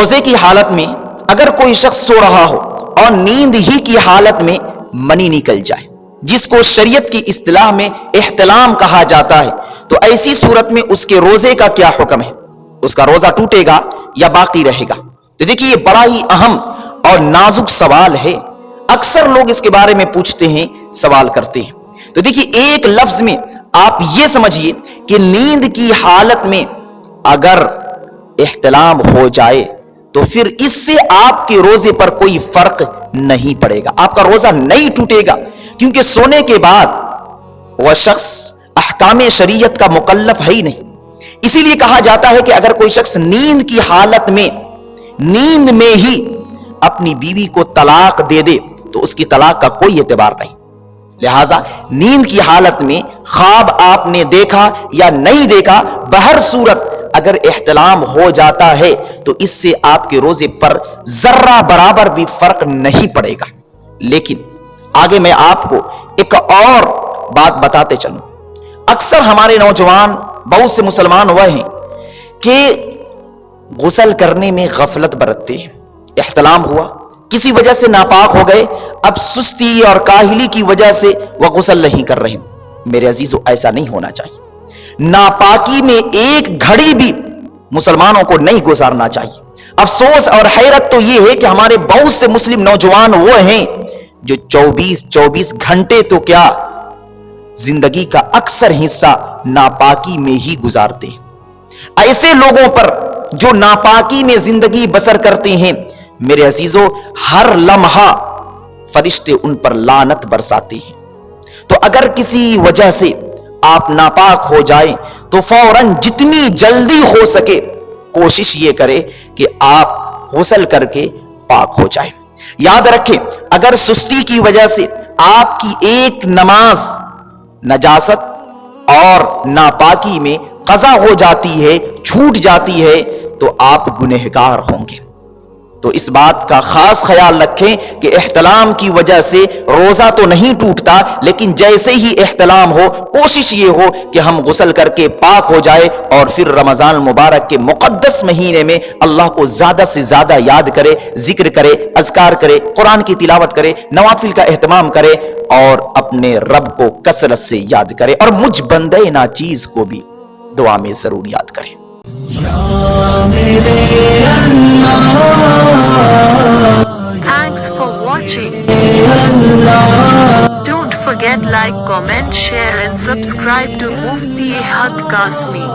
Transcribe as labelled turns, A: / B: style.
A: روزے کی حالت میں اگر کوئی شخص سو رہا ہو اور نیند ہی کی حالت میں منی نکل جائے، جس کو شریعت کی اصطلاح میں احتلام کہا جاتا ہے، تو ایسی صورت میں اس کے روزے کا کیا حکم ہے؟ اس کا روزہ ٹوٹے گا یا باقی رہے گا؟ تو دیکھیے یہ بڑا ہی اہم اور نازک سوال ہے، اکثر لوگ اس کے بارے میں پوچھتے ہیں، سوال کرتے ہیں۔ تو دیکھیے ایک لفظ میں آپ یہ سمجھیے کہ نیند کی حالت میں اگر احتلام ہو جائے تو پھر اس سے آپ کے روزے پر کوئی فرق نہیں پڑے گا، آپ کا روزہ نہیں ٹوٹے گا، کیونکہ سونے کے بعد وہ شخص احکام شریعت کا مکلف ہے ہی نہیں۔ اسی لیے کہا جاتا ہے کہ اگر کوئی شخص نیند کی حالت میں نیند میں ہی اپنی بیوی کو طلاق دے دے تو اس کی طلاق کا کوئی اعتبار نہیں۔ لہذا نیند کی حالت میں خواب آپ نے دیکھا یا نہیں دیکھا، بہر صورت اگر احتلام ہو جاتا ہے تو اس سے آپ کے روزے پر ذرہ برابر بھی فرق نہیں پڑے گا۔ لیکن آگے میں آپ کو ایک اور بات بتاتے چلوں۔ اکثر ہمارے نوجوان، بہت سے مسلمان وہ ہیں کہ غسل کرنے میں غفلت برتتے ہیں۔ احتلام ہوا، کسی وجہ سے ناپاک ہو گئے، اب سستی اور کاہلی کی وجہ سے وہ غسل نہیں کر رہے۔ میرے عزیزو، ایسا نہیں ہونا چاہیے۔ ناپاکی میں ایک گھڑی بھی مسلمانوں کو نہیں گزارنا چاہیے۔ افسوس اور حیرت تو یہ ہے کہ ہمارے بہت سے مسلم نوجوان وہ ہیں جو 24 گھنٹے تو کیا، زندگی کا اکثر حصہ ناپاکی میں ہی گزارتے ہیں۔ ایسے لوگوں پر جو ناپاکی میں زندگی بسر کرتے ہیں، میرے عزیزو، ہر لمحہ فرشتے ان پر لعنت برساتے ہیں۔ تو اگر کسی وجہ سے آپ ناپاک ہو جائیں تو فوراً جتنی جلدی ہو سکے کوشش یہ کرے کہ آپ غسل کر کے پاک ہو جائیں۔ یاد رکھیں، اگر سستی کی وجہ سے آپ کی ایک نماز نجاست اور ناپاکی میں قضا ہو جاتی ہے، چھوٹ جاتی ہے، تو آپ گنہگار ہوں گے۔ تو اس بات کا خاص خیال رکھیں کہ احتلام کی وجہ سے روزہ تو نہیں ٹوٹتا، لیکن جیسے ہی احتلام ہو کوشش یہ ہو کہ ہم غسل کر کے پاک ہو جائے اور پھر رمضان مبارک کے مقدس مہینے میں اللہ کو زیادہ سے زیادہ یاد کرے، ذکر کرے، اذکار کرے، قرآن کی تلاوت کرے، نوافل کا اہتمام کرے اور اپنے رب کو کثرت سے یاد کرے، اور مجھ بندے ناچیز کو بھی دعا میں ضرور یاد کرے۔
B: Thanks for watching. Don't forget like, comment, share and subscribe to Mufti Haq Kasmi.